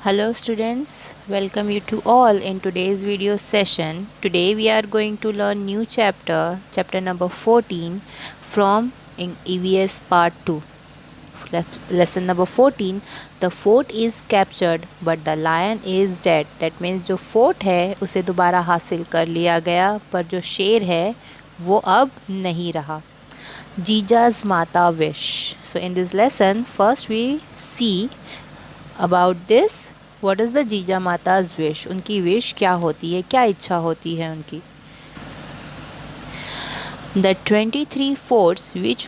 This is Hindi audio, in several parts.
Hello students, welcome you to all in today's video session. Today we are going to learn new chapter number 14 from in EVS part 2. Lesson number 14, the fort is captured but the lion is dead. That means जो fort है उसे दोबारा हासिल कर लिया गया पर जो शेर है वो अब नहीं रहा. Jija's Mata wish. So in this lesson, first we see about this. What is the जीजा माता's wish? उनकी wish क्या होती है, क्या इच्छा होती है उनकी. The 23 forts which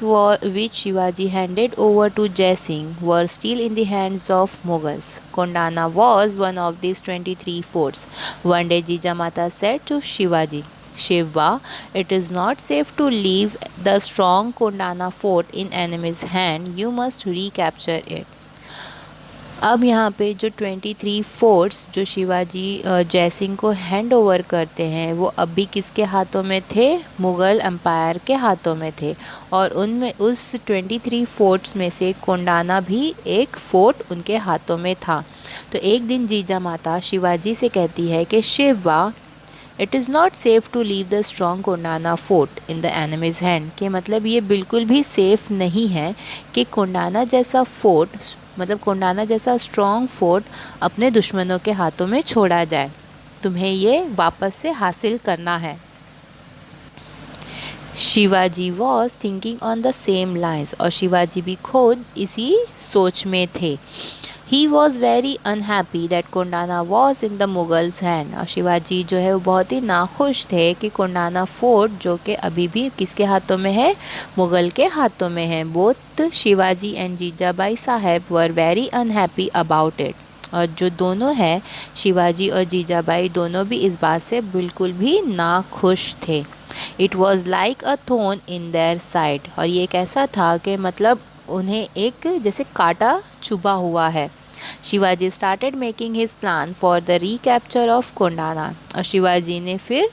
Shivaji handed over to Jai Singh were still in the hands of Mughals. Kondana was one of these 23 forts. One day Jija Mata said to Shivaji, Shivba, it is not safe to leave the strong Kondana fort in enemy's hand. You must recapture it. अब यहाँ पे जो 23 फोर्ट्स जो शिवाजी जय सिंह को हैंड ओवर करते हैं वो अभी किसके हाथों में थे? मुग़ल एम्पायर के हाथों में थे. और उनमें उस 23 फोर्ट्स में से कोंडाना भी एक फोर्ट उनके हाथों में था. तो एक दिन जीजा माता शिवाजी से कहती है कि Shiva, it is not safe to leave the strong Kondana fort in the enemy's hand. कि मतलब ये बिल्कुल भी सेफ़ नहीं है कि कोंडाना जैसा फोर्ट मतलब कोंडाना जैसा स्ट्रॉन्ग फोर्ट अपने दुश्मनों के हाथों में छोड़ा जाए. तुम्हें ये वापस से हासिल करना है. Shivaji was thinking on the same lines. और शिवाजी भी खुद इसी सोच में थे. He was very unhappy that Kondana was in the Mughals hand. और शिवाजी जो है वो बहुत ही नाखुश थे कि कोंडाना फोर्ट जो कि अभी भी किसके हाथों में है? मुग़ल के हाथों में है. बोथ शिवाजी एंड जीजाबाई साहब were very unhappy about it. और जो दोनों हैं शिवाजी और जीजाबाई दोनों भी इस बात से बिल्कुल भी नाखुश थे. It was like a thorn in their side. और ये कैसा था कि मतलब उन्हें एक जैसे कांटा चुभा हुआ है. Shivaji started making his plan for the recapture of Kondana. और शिवाजी ने फिर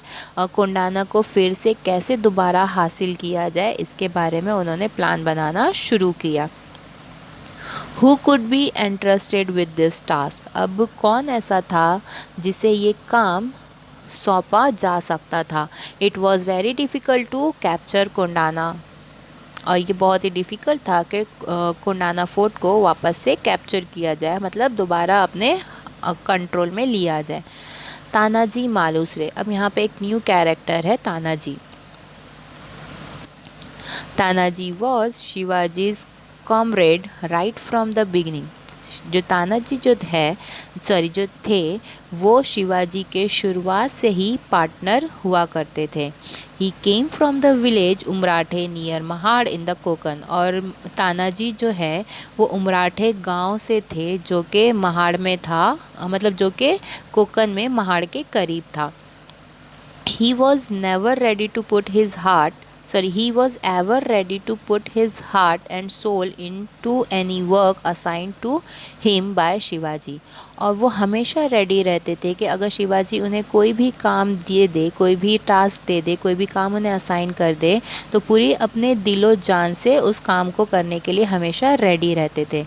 कोंडाना को फिर से कैसे दोबारा हासिल किया जाए इसके बारे में उन्होंने प्लान बनाना शुरू किया. Who could be entrusted with this task. अब कौन ऐसा था जिसे ये काम सौंपा जा सकता था. It was very difficult to capture Kondana. और ये बहुत ही डिफ़िकल्ट था कि कोंडाना फोर्ट को वापस से कैप्चर किया जाए, मतलब दोबारा अपने कंट्रोल में लिया जाए. तानाजी मालुसरे. अब यहाँ पे एक न्यू कैरेक्टर है Tanaji. Tanaji was Shivaji's comrade right from the beginning. जो तानाजी जो थे वो शिवाजी के शुरुआत से ही पार्टनर हुआ करते थे. He came from the village Umrathe near Mahad in the Konkan. और तानाजी जो है वो उमराठे गांव से थे जो कि महाड़ में था, मतलब जो कि कोकन में महाड़ के करीब था. He was never ready to put his heart he was ever ready to put his heart and soul into any work assigned to him by Shivaji. और वो हमेशा रेडी रहते थे कि अगर शिवाजी उन्हें कोई भी काम दे, कोई भी टास्क दे, कोई भी काम उन्हें असाइन कर दे तो पूरी अपने दिलो जान से उस काम को करने के लिए हमेशा रेडी रहते थे.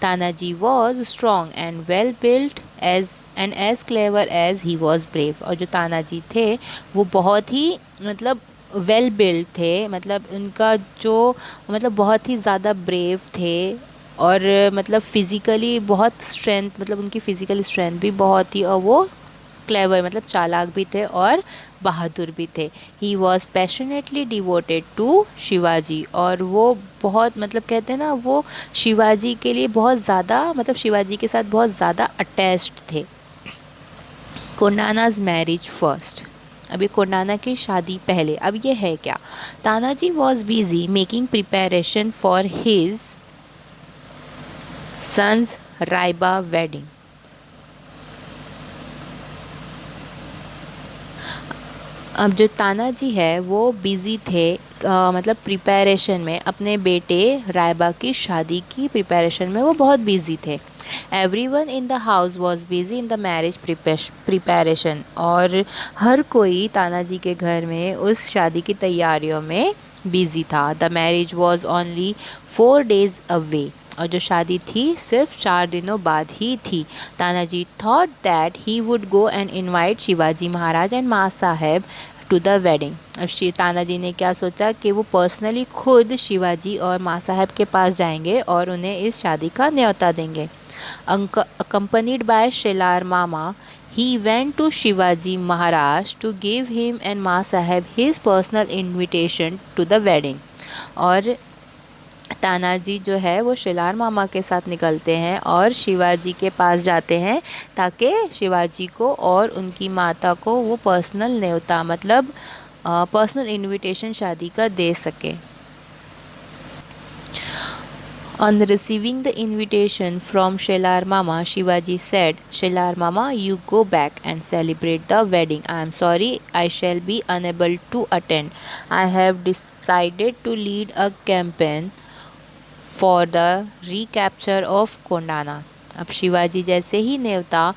Tanaji was strong and well built as clever as he was brave. और जो तानाजी थे वो बहुत ही मतलब वेल बिल्ड थे, मतलब उनका जो मतलब बहुत ही ज़्यादा ब्रेव थे. और मतलब फ़िज़िकली बहुत स्ट्रेंथ, मतलब उनकी फ़िज़िकल स्ट्रेंथ भी बहुत थी. और वो क्लेवर मतलब चालाक भी थे और बहादुर भी थे. He was passionately devoted to Shivaji. और वो बहुत मतलब कहते हैं ना वो शिवाजी के लिए बहुत ज़्यादा मतलब शिवाजी के साथ बहुत ज़्यादा अटैच्ड थे. Kondana's marriage first. अभी कोंडाना की शादी पहले. अब ये है क्या? Tanaji was busy making preparation for his sons Raiba wedding. अब जो तानाजी है वो बिज़ी थे मतलब प्रिपरेशन में, अपने बेटे रायबा की शादी की प्रिपरेशन में वो बहुत बिज़ी थे. Everyone in the house was busy in the marriage preparation. और हर कोई तानाजी के घर में उस शादी की तैयारियों में बिजी था. The marriage was only 4 days away. और जो शादी थी सिर्फ 4 दिनों बाद ही थी। Tanaji thought that he would go and invite Shivaji Maharaj and माँ साहेब टू द वेडिंग। अब तानाजी ने क्या सोचा कि वो पर्सनली खुद शिवाजी और माँ साहब के पास जाएंगे और उन्हें इस शादी का न्योता देंगे। Accompanied by Shelar Mama, he went to Shivaji Maharaj to give him and Ma Sahib his personal invitation to the wedding। और तानाजी जो है वो शिलार मामा के साथ निकलते हैं और शिवाजी के पास जाते हैं ताकि शिवाजी को और उनकी माता को वो पर्सनल न्योता मतलब पर्सनल इनविटेशन शादी का दे सके। On receiving the invitation from Shelar Mama, Shivaji said, Shelar Mama, you go back and celebrate the wedding. I am sorry, I shall be unable to attend. I have decided to lead a campaign for the recapture of Kondana। अब शिवाजी जैसे ही न्योता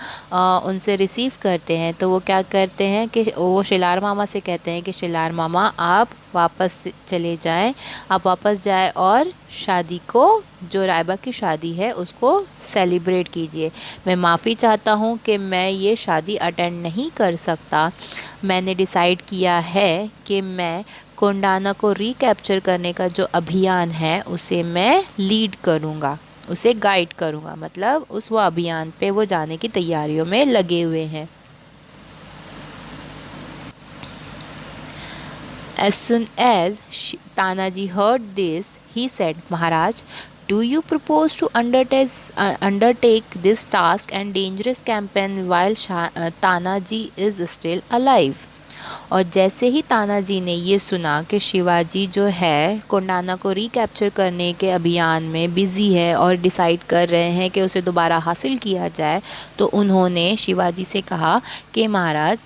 उनसे रिसीव करते हैं तो वो क्या करते हैं कि वो शिलार मामा से कहते हैं कि शिलार मामा आप वापस चले जाएं, आप वापस जाएं और शादी को जो रायबा की शादी है उसको सेलिब्रेट कीजिए। मैं माफ़ी चाहता हूँ कि मैं ये शादी अटेंड नहीं कर सकता। मैंने डिसाइड किया है कि मैं कोंडाना को रिकैप्चर करने का जो अभियान है उसे मैं लीड करूँगा, उसे गाइड करूँगा, मतलब उस वो अभियान पे वो जाने की तैयारियों में लगे हुए हैं। As soon as Tanaji heard this, he said, Maharaj, do you propose to undertake this task and dangerous campaign while Tanaji is still alive? और जैसे ही तानाजी ने ये सुना कि शिवाजी जो है कोंडाना को रिकैप्चर करने के अभियान में बिज़ी है और डिसाइड कर रहे हैं कि उसे दोबारा हासिल किया जाए, तो उन्होंने शिवाजी से कहा कि Maharaj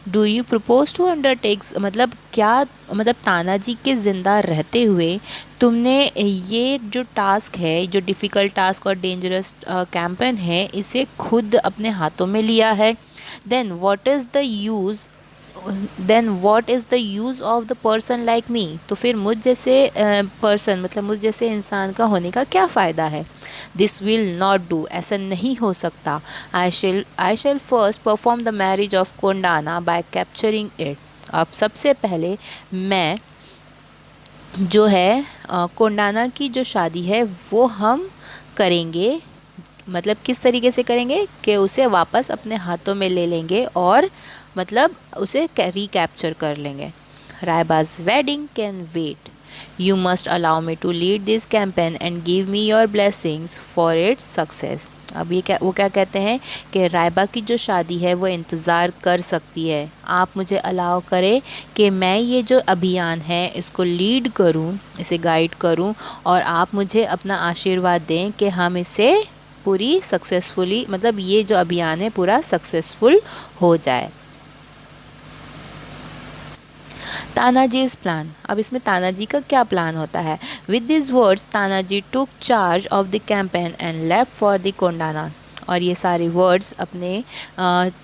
do you propose to undertake, मतलब क्या, मतलब तानाजी के ज़िंदा रहते हुए तुमने ये जो टास्क है, जो डिफ़िकल्ट टास्क और डेंजरस कैंपेन है, इसे खुद अपने हाथों में लिया है। Then what is the use of the person like me, तो फिर मुझ जैसे पर्सन मतलब मुझ जैसे इंसान का होने का क्या फ़ायदा है। दिस विल नॉट डू, ऐसा नहीं हो सकता। I shall first perform the marriage of Kondana by capturing it. अब सबसे पहले मैं जो है कोंडाना की जो शादी है वो हम करेंगे, मतलब किस तरीके से करेंगे कि उसे वापस अपने हाथों में ले लेंगे और मतलब उसे रिकैप्चर कर लेंगे। Raiba's wedding can wait, you must allow me to lead this campaign and give me your blessings for its success. अब ये वो क्या कहते हैं कि रायबा की जो शादी है वो इंतज़ार कर सकती है, आप मुझे अलाउ करें कि मैं ये जो अभियान है इसको लीड करूं, इसे गाइड करूं और आप मुझे अपना आशीर्वाद दें कि हम इसे पूरी सक्सेसफुली, मतलब ये जो अभियान है पूरा सक्सेसफुल हो जाए। तानाजी's प्लान, अब इसमें तानाजी का क्या प्लान होता है। With this words Tanaji took charge of the campaign and left for the Kondana. और ये सारे वर्ड्स अपने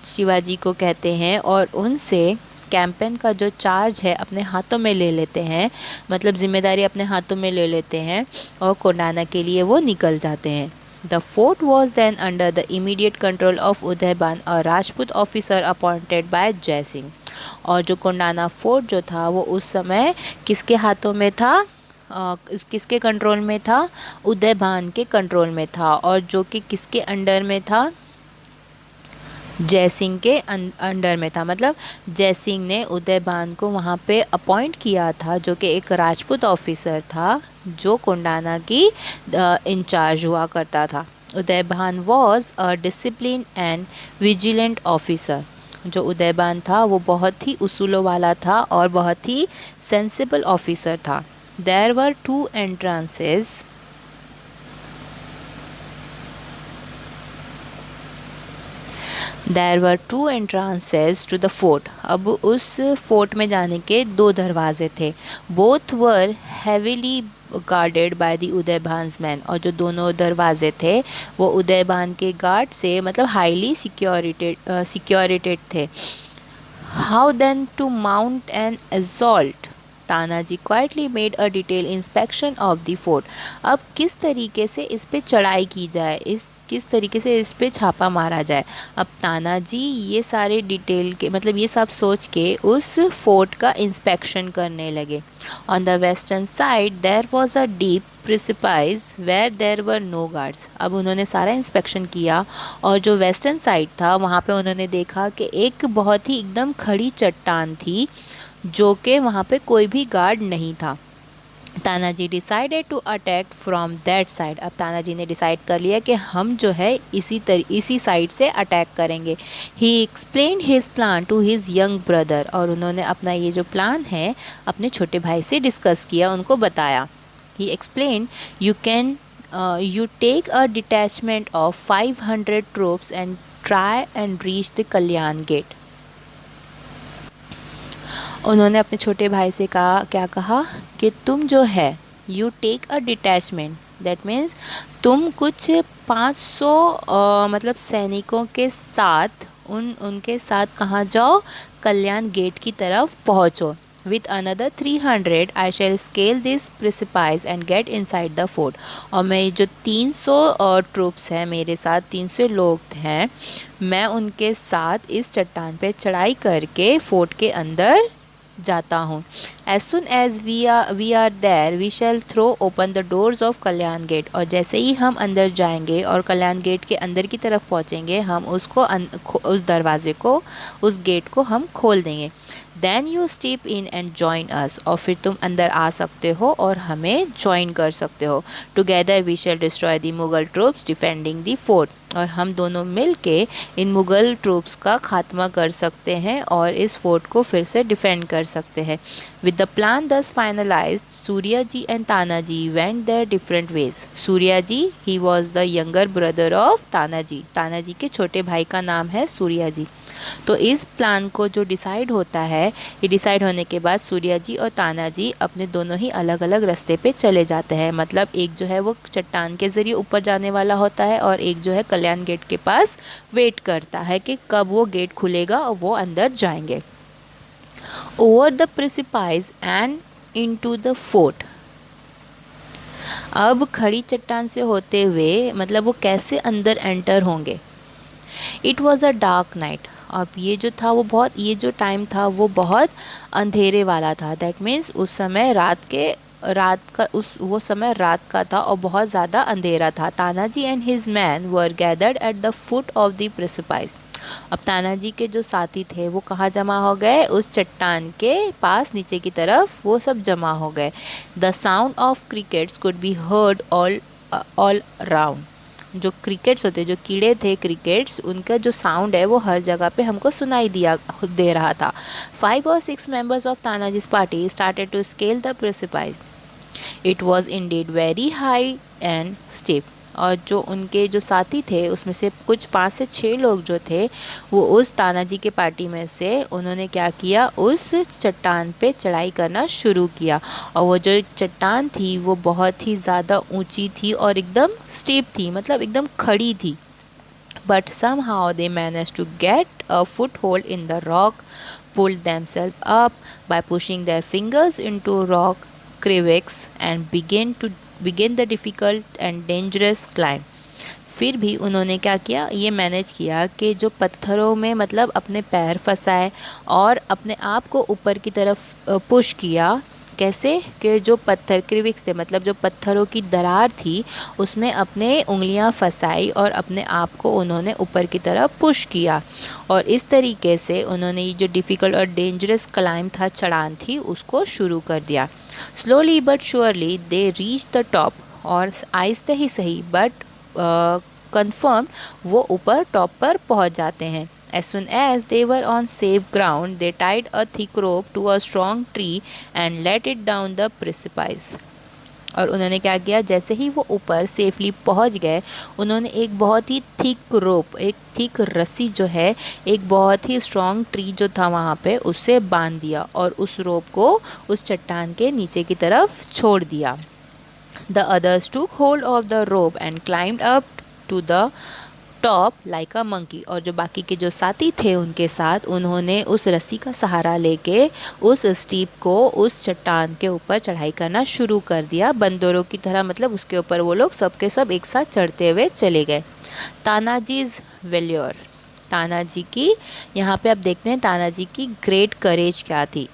शिवाजी को कहते हैं और उनसे कैंपेन का जो चार्ज है अपने हाथों में ले लेते हैं, मतलब जिम्मेदारी अपने हाथों में ले लेते हैं और कोंडाना के लिए वो निकल जाते हैं। The fort was then under the immediate control of Udayban, a Rajput officer appointed by Jai Singh। और जो कोंडाना फोर्ट जो था वो उस समय किसके हाथों में था, किसके कंट्रोल में था, उदयभान के कंट्रोल में था, और जो कि किसके अंडर में था, जय सिंह के अंडर में था। मतलब जय सिंह ने उदयभान को वहाँ पे अपॉइंट किया था, जो कि एक राजपूत ऑफिसर था जो कोंडाना की इंचार्ज हुआ करता था। Udaybhan was a discipline and vigilant officer. जो उदयभान था वो बहुत ही उसूलों वाला था और बहुत ही सेंसिबल ऑफिसर था। There were two entrances There were two entrances to the fort। अब उस फोर्ट में जाने के 2 दरवाजे थे। Both were heavily guarded by the Udaybhan's man. और जो दोनों दरवाजे थे वो उदयभान के गार्ड से मतलब हाईली सिक्योरिटेड थे। How then to mount an assault? Tanaji quietly made a detail inspection of the fort. अब किस तरीके से इस पे चढ़ाई की जाए, किस तरीके से इस पे छापा मारा जाए। अब तानाजी ये सारे डिटेल के मतलब ये सब सोच के उस फोर्ट का इंस्पेक्शन करने लगे। On the western side there was a deep precipice where there were no guards. अब उन्होंने सारा इंस्पेक्शन किया और जो वेस्टर्न साइड था वहाँ पे उन्होंने देखा कि एक बहुत ही एकदम खड़ी चट्टान थी जो कि वहाँ पे कोई भी गार्ड नहीं था। Tanaji decided to attack from that side. अब तानाजी ने डिसाइड कर लिया कि हम जो है इसी साइड से अटैक करेंगे। He explain his plan to his young brother. और उन्होंने अपना ये जो प्लान है अपने छोटे भाई से डिस्कस किया, उनको बताया। ही explain you take a detachment of 500 troops and try and reach the Kalyan gate. उन्होंने अपने छोटे भाई से क्या कहा कि तुम जो है you take a detachment, that means तुम कुछ 500 मतलब सैनिकों के साथ उनके साथ कहाँ जाओ, कल्याण गेट की तरफ पहुँचो। With another 300 I shall scale this precipice and get inside the fort। और मैं जो 300 ट्रूप्स हैं मेरे साथ, 300 लोग हैं, मैं उनके साथ इस चट्टान पे चढ़ाई करके फोर्ट के अंदर जाता हूँ। As soon as we are there we shall throw open the doors of Kalyan gate. और जैसे ही हम अंदर जाएंगे और कल्याण गेट के अंदर की तरफ पहुँचेंगे हम उस दरवाजे को, उस गेट को हम खोल देंगे। Then you step in and join us। और फिर तुम अंदर आ सकते हो और हमें ज्वाइन कर सकते हो। Together we shall destroy the Mughal troops defending the fort। और हम दोनों मिल के इन मुग़ल ट्रूप्स का खात्मा कर सकते हैं और इस फोर्ट को फिर से डिफेंड कर सकते हैं। With the plan thus finalized, Suryaji and Tanaji went their different ways। Suryaji he was the younger brother of Tanaji. Tanaji के छोटे भाई का नाम है सूर्याजी। तो इस प्लान को जो डिसाइड होता है, ये डिसाइड होने के बाद सूर्याजी और तानाजी अपने दोनों ही अलग अलग रास्ते पे चले जाते हैं। मतलब एक जो है वो चट्टान के ज़रिए ऊपर जाने वाला होता है और एक जो है कल्याण गेट के पास वेट करता है कि कब वो गेट खुलेगा और वो अंदर जाएंगे। Over the precipice and into the fort. अब खड़ी चट्टान से होते हुए मतलब वो कैसे अंदर एंटर होंगे। It was a dark night. अब ये जो टाइम था वो बहुत अंधेरे वाला था। दैट मीन्स उस समय वो समय रात का था और बहुत ज़्यादा अंधेरा था। Tanaji and his man were gathered at the foot of the precipice. अब तानाजी के जो साथी थे वो कहाँ जमा हो गए, उस चट्टान के पास नीचे की तरफ वो सब जमा हो गए। The sound of crickets could be heard all round. जो क्रिकेट्स होते, जो कीड़े थे क्रिकेट्स, उनका जो साउंड है वो हर जगह पे हमको सुनाई दे रहा था। 5 or 6 members of Tanaji's party started to scale the precipice। It was indeed very high and steep। और जो उनके जो साथी थे उसमें से कुछ 5 से 6 लोग जो थे वो उस तानाजी के पार्टी में से उन्होंने क्या किया, उस चट्टान पे चढ़ाई करना शुरू किया। और वो जो चट्टान थी वो बहुत ही ज़्यादा ऊंची थी और एकदम स्टीप थी, मतलब एकदम खड़ी थी। But somehow they managed to get a foothold in the rock, pulled themselves up by pushing their fingers into rock crevices and begin the difficult and dangerous climb। फिर भी उन्होंने क्या किया, ये मैनेज किया कि जो पत्थरों में मतलब अपने पैर फंसाए और अपने आप को ऊपर की तरफ पुश किया। कैसे कि जो पत्थर क्रिविक्स थे, मतलब जो पत्थरों की दरार थी उसमें अपने उंगलियां फंसाई और अपने आप को उन्होंने ऊपर की तरफ पुश किया। और इस तरीके से उन्होंने ये जो डिफ़िकल्ट और डेंजरस क्लाइंब था, चढ़ान थी, उसको शुरू कर दिया। Slowly but surely they reach the top. और आहिस्ते ही सही बट कंफर्म वो ऊपर टॉप पर पहुंच जाते हैं। As soon as they were on safe ground, they tied a thick rope to a strong tree and let it down the precipice। और उन्होंने क्या किया, जैसे ही वो ऊपर सेफली पहुंच गए उन्होंने एक बहुत ही थिक रोप, एक थिक रस्सी जो है एक बहुत ही स्ट्रॉन्ग ट्री जो था वहाँ पे उससे बांध दिया और उस रोप को उस चट्टान के नीचे की तरफ छोड़ दिया। The others took hold of the rope and climbed up to the top like a monkey, और जो बाकी के जो साथी थे उनके साथ, उन्होंने उस रस्सी का सहारा लेके उस स्टीप को, उस चट्टान के ऊपर चढ़ाई करना शुरू कर दिया बंदरों की तरह। मतलब उसके ऊपर वो लोग सब के सब एक साथ चढ़ते हुए चले गए। तानाजीज वेल्योर, तानाजी की, यहाँ पे आप देखते हैं तानाजी की ग्रेट करेज क्या थी।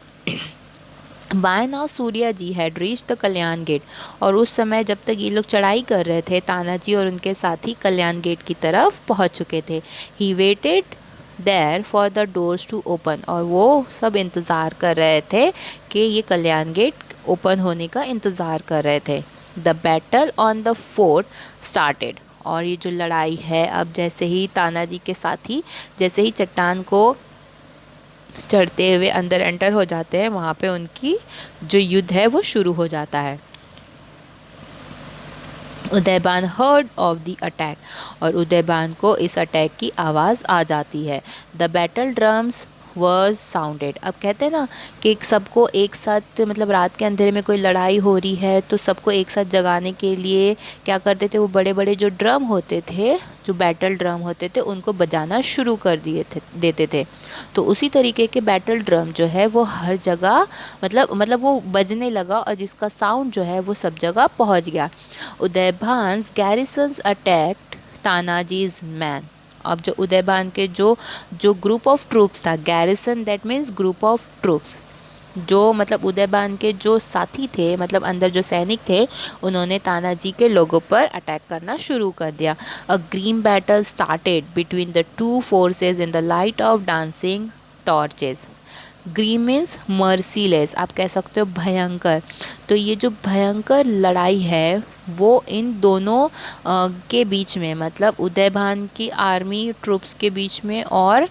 By now Surya ji had reach the Kalyan gate, और उस समय जब तक ये लोग चढ़ाई कर रहे थे, तानाजी और उनके साथी कल्याण गेट की तरफ पहुंच चुके थे। He waited there for the doors to open, और वो सब इंतज़ार कर रहे थे कि ये कल्याण गेट ओपन होने का इंतज़ार कर रहे थे। The battle on the fort started, और ये जो लड़ाई है, अब जैसे ही तानाजी के साथी जैसे ही चट्टान को चढ़ते हुए अंदर एंटर हो जाते हैं, वहाँ पे उनकी जो युद्ध है वो शुरू हो जाता है। Udaybhan heard of the attack, और उदयबान को इस अटैक की आवाज़ आ जाती है। The battle drums was sounded, अब कहते हैं ना कि सबको एक साथ, मतलब रात के अंधेरे में कोई लड़ाई हो रही है तो सबको एक साथ जगाने के लिए क्या करते थे, वो बड़े बड़े जो ड्रम होते थे, जो बैटल ड्रम होते थे, उनको बजाना शुरू कर देते थे। तो उसी तरीके के बैटल ड्रम जो है वो हर जगह मतलब वो बजने लगा, और जिसका साउंड जो है वो सब जगह पहुंच गया। उदयभान्स गैरिसन्स अटैक्ड तानाजीज मैन, अब जो उदयबान के जो ग्रुप ऑफ ट्रूप्स था, garrison that means group of troops, जो मतलब उदयबान के जो साथी थे, मतलब अंदर जो सैनिक थे, उन्होंने तानाजी के लोगों पर अटैक करना शुरू कर दिया। A green battle started between the two forces in the light of dancing torches. Green means merciless, आप कह सकते हो भयंकर। तो ये जो भयंकर लड़ाई है वो इन दोनों के बीच में, मतलब उदयभान की आर्मी ट्रूप्स के बीच में और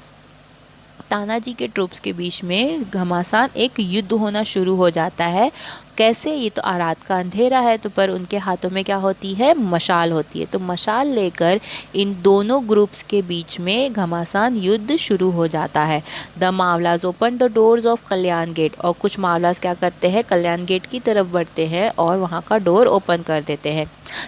तानाजी के ट्रूप्स के बीच में घमासान एक युद्ध होना शुरू हो जाता है। कैसे, ये तो रात का अंधेरा है, तो पर उनके हाथों में क्या होती है, मशाल होती है। तो मशाल लेकर इन दोनों ग्रुप्स के बीच में घमासान युद्ध शुरू हो जाता है। The Mavlas open the doors of Kalyan gate, और कुछ मावलाज क्या करते हैं, कल्याण गेट की तरफ बढ़ते हैं और वहाँ का डोर ओपन कर देते हैं।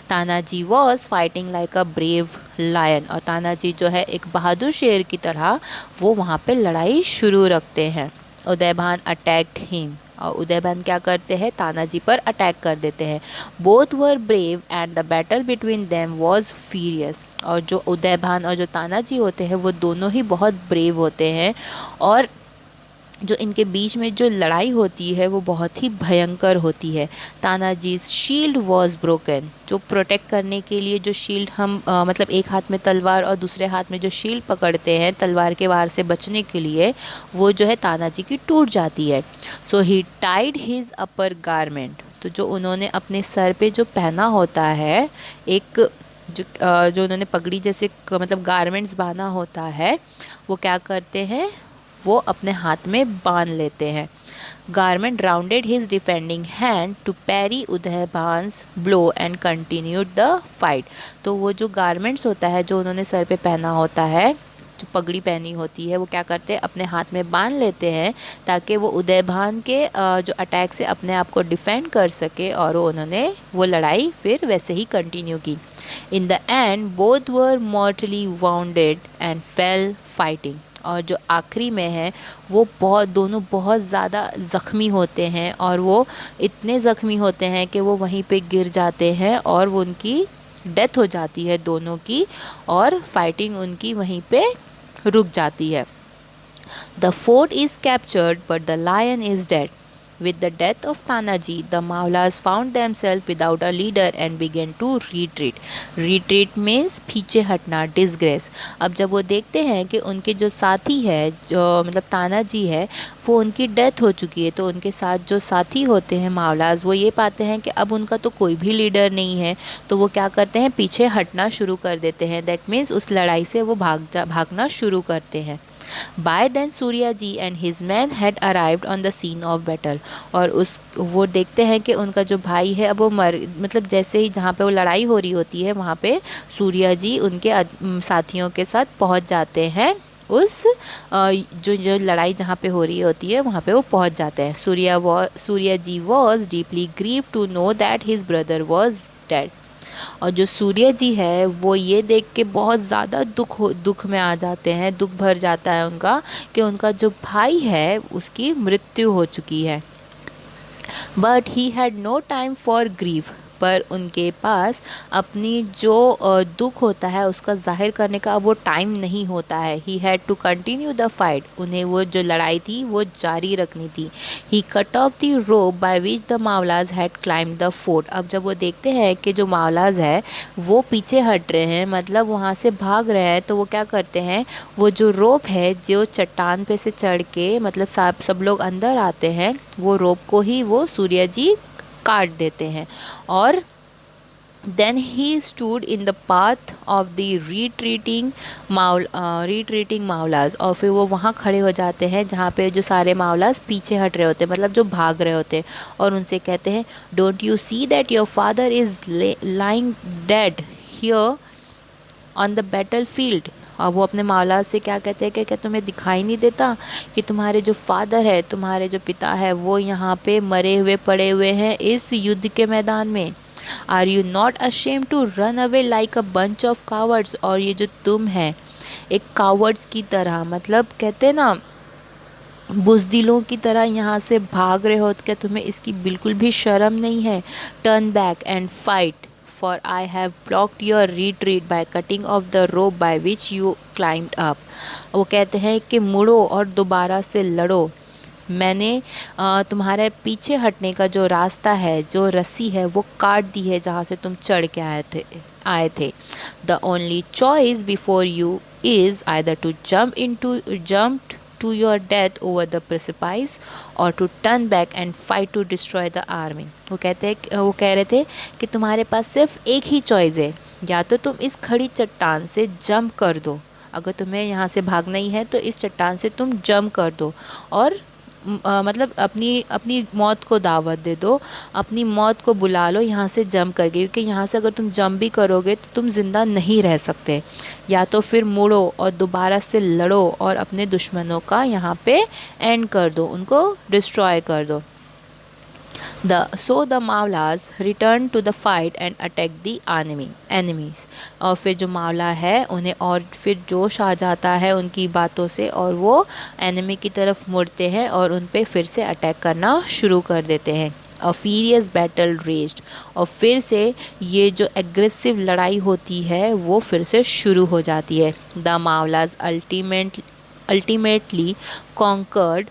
Tanaji was fighting like a brave lion, और तानाजी जो है एक बहादुर शेर की तरह वो वहाँ पे लड़ाई शुरू रखते हैं। उदयभान अटैक्ड हिम, और उदयभान क्या करते हैं, तानाजी पर अटैक कर देते हैं। Both were brave and the battle between them was furious, और जो उदयभान और जो तानाजी होते हैं वो दोनों ही बहुत ब्रेव होते हैं, और जो इनके बीच में जो लड़ाई होती है वो बहुत ही भयंकर होती है। तानाजी शील्ड वॉज ब्रोकन, जो प्रोटेक्ट करने के लिए जो शील्ड हम मतलब एक हाथ में तलवार और दूसरे हाथ में जो शील्ड पकड़ते हैं तलवार के वार से बचने के लिए, वो जो है तानाजी की टूट जाती है। सो ही टाइड हिज अपर गारमेंट, तो जो उन्होंने अपने सर पे जो पहना होता है, एक जो उन्होंने पगड़ी जैसे मतलब गारमेंट्स बांधा होता है, वो क्या करते हैं, वो अपने हाथ में बांध लेते हैं। Garment rounded his defending hand to parry Udaybhan's blow and continued the fight, तो वो जो गारमेंट्स होता है जो उन्होंने सर पे पहना होता है, जो पगड़ी पहनी होती है, वो क्या करते हैं, अपने हाथ में बांध लेते हैं ताकि वो उदयभान के जो अटैक से अपने आप को डिफेंड कर सके, और उन्होंने वो लड़ाई फिर वैसे ही कंटिन्यू की। In the end both were mortally wounded and fell fighting, और जो आखिरी में है वो दोनों बहुत ज़्यादा ज़ख्मी होते हैं, और वो इतने ज़ख्मी होते हैं कि वो वहीं पे गिर जाते हैं और वो उनकी डेथ हो जाती है दोनों की, और फाइटिंग उनकी वहीं पे रुक जाती है। The fort is captured but the lion is dead. With the death of Tanaji, the Maulas found themselves without a leader and began to retreat. Retreat means पीछे हटना, disgrace। अब जब वो देखते हैं कि उनके जो साथी है, जो मतलब तानाजी है, वो उनकी डेथ हो चुकी है, तो उनके साथ जो साथी होते हैं मावलाज, वो ये पाते हैं कि अब उनका तो कोई भी लीडर नहीं है, तो वो क्या करते हैं, पीछे हटना शुरू कर देते हैं। दैट मीन्स उस लड़ाई से वो भागना शुरू करते हैं। By then Surya ji and his man had arrived on the scene of battle, और वो देखते हैं कि उनका जो भाई है अब वो मतलब जैसे ही जहाँ पे वो लड़ाई हो रही होती है वहाँ पे सूर्या जी उनके साथियों के साथ पहुँच जाते हैं। उस जो लड़ाई जहाँ पे हो रही होती है वहाँ पे वो पहुँच जाते हैं। Suryaji was deeply grieve to know that his brother was dead. और जो सूर्य जी है वो ये देख के बहुत ज़्यादा दुख में आ जाते हैं, दुख भर जाता है उनका कि उनका जो भाई है उसकी मृत्यु हो चुकी है। But he had no time for grieve, पर उनके पास अपनी जो दुख होता है उसका जाहिर करने का अब वो टाइम नहीं होता है। He had to continue the fight, उन्हें वो जो लड़ाई थी वो जारी रखनी थी। He cut off the rope by which the Mavlas had climb the fort. अब जब वो देखते हैं कि जो मावलाज है वो पीछे हट रहे हैं, मतलब वहाँ से भाग रहे हैं, तो वो क्या करते हैं, वो जो रोप है जो चट्टान पे से चढ़ के मतलब सब लोग अंदर आते हैं, वो रोप को ही वो सूर्य जी काट देते हैं। और then he stood in the path of the retreating Mavlas, और फिर वो वहाँ खड़े हो जाते हैं जहाँ पे जो सारे मावलाज पीछे हट रहे होते हैं, मतलब जो भाग रहे होते हैं, और उनसे कहते हैं don't you see that your father is lying dead here on the battle field. और वो अपने मावलाज से क्या कहते हैं कि क्या तुम्हें दिखाई नहीं देता कि तुम्हारे जो फादर है, तुम्हारे जो पिता है, वो यहाँ पे मरे हुए पड़े हुए हैं इस युद्ध के मैदान में। Are you not ashamed to run away like a bunch of cowards, और ये जो तुम है एक कावर्ड्स की तरह, मतलब कहते हैं ना बुज़दिलों की तरह यहाँ से भाग रहे हो, तो क्या तुम्हें इसकी बिल्कुल भी शर्म नहीं है। Turn back and fight, for I have blocked your retreat by cutting of the rope by which you climbed up. वो कहते हैं कि मुड़ो और दोबारा से लड़ो, मैंने तुम्हारे पीछे हटने का जो रास्ता है, जो रस्सी है, वो काट दी है जहाँ से तुम चढ़ के आए थे। The only choice before you is either to jump to your death over the precipice or to turn back and fight to destroy the army। वो कह रहे थे कि तुम्हारे पास सिर्फ एक ही चॉइस है, या तो तुम इस खड़ी चट्टान से जंप कर दो, अगर तुम्हें यहाँ से भागना ही है तो इस चट्टान से तुम जंप कर दो और मतलब अपनी अपनी मौत को दावत दे दो, अपनी मौत को बुला लो यहाँ से जंप करके, क्योंकि यहाँ से अगर तुम जंप भी करोगे तो तुम ज़िंदा नहीं रह सकते। या तो फिर मुड़ो और दोबारा से लड़ो और अपने दुश्मनों का यहाँ पे एंड कर दो, उनको डिस्ट्रॉय कर दो। So the Mawlas returned to the fight and attacked the enemies। और फिर जो मावला है उन्हें और फिर जोश आ जाता है उनकी बातों से, और वो एनिमी की तरफ मुड़ते हैं और उन पे फिर से अटैक करना शुरू कर देते हैं। अ फीरियस बैटल रेज्ड, और फिर से ये जो एग्रेसिव लड़ाई होती है वो फिर से शुरू हो जाती है। The Mavlas ultimately conquered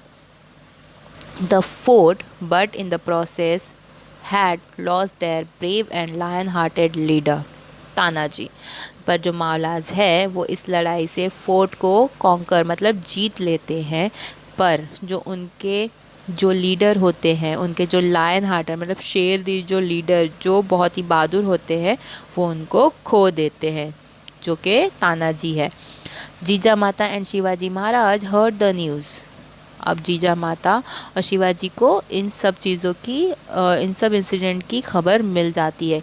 the fort, but in the process had lost their brave and lion-hearted leader Tanaji. पर जो मावलाज है वो इस लड़ाई से फोर्ट को कॉन्कर मतलब जीत लेते हैं, पर जो उनके जो लीडर होते हैं, उनके जो लायन हार्टर मतलब शेर दी जो लीडर जो बहुत ही बहादुर होते हैं, वो उनको खो देते हैं, जो कि तानाजी है। जीजा माता and Shivaji Maharaj heard the news. अब जीजा माता और शिवाजी को इन सब चीज़ों की इन सब इंसिडेंट की खबर मिल जाती है।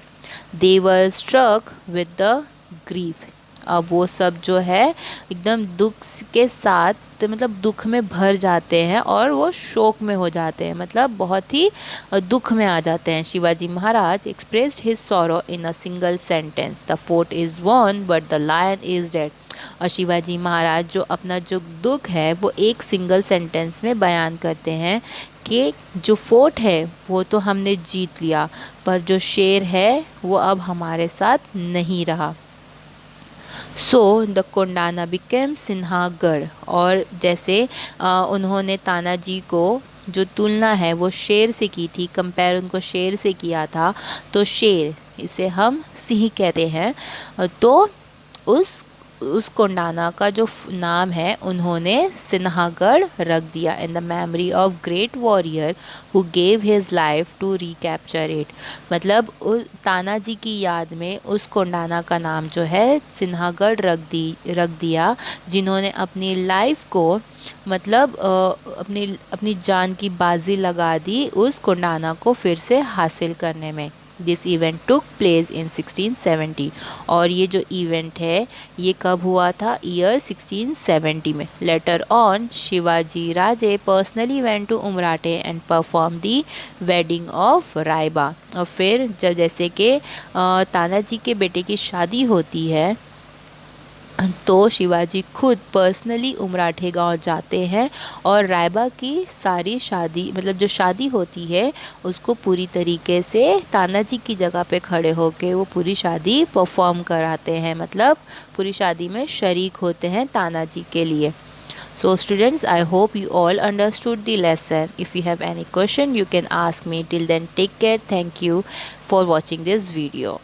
दे वर स्ट्रक विद द ग्रीफ, अब वो सब जो है एकदम दुख के साथ मतलब दुख में भर जाते हैं और वो शोक में हो जाते हैं, मतलब बहुत ही दुख में आ जाते हैं। Shivaji Maharaj expressed his sorrow in a single sentence, the fort is won but the lion is dead. और शिवाजी महाराज जो अपना जो दुख है वो एक सिंगल सेंटेंस में बयान करते हैं कि जो फोर्ट है वो तो हमने जीत लिया, पर जो शेर है वो अब हमारे साथ नहीं रहा। सो द कोंडाना बिकेम सिन्हागढ़, और जैसे उन्होंने तानाजी को जो तुलना है वो शेर से की थी, कंपेयर उनको शेर से किया था, तो शेर इसे हम सिंह कहते हैं, तो उस कोंडाना का जो नाम है उन्होंने सिन्हागढ़ रख दिया in the memory of great warrior who gave his life to recapture it. मतलब तानाजी की याद में उस कोंडाना का नाम जो है सिन्हागढ़ रख दिया, जिन्होंने अपनी लाइफ को मतलब अपनी अपनी जान की बाजी लगा दी उस कोंडाना को फिर से हासिल करने में। This event took place in 1670। और ये जो इवेंट है ये कब हुआ था? ईयर 1670 में। Later on Shivaji Raje personally went to Umrathe and perform the wedding of Raiba. और फिर जब जैसे कि तानाजी के बेटे की शादी होती है तो शिवाजी खुद पर्सनली उमराठे गांव जाते हैं और रायबा की सारी शादी मतलब जो शादी होती है उसको पूरी तरीके से तानाजी की जगह पे खड़े होके वो पूरी शादी परफॉर्म कराते हैं, मतलब पूरी शादी में शरीक होते हैं तानाजी के लिए। So students, I hope you all understood the lesson. If you have any question, you can ask me. Till then, take care. Thank you for watching this video.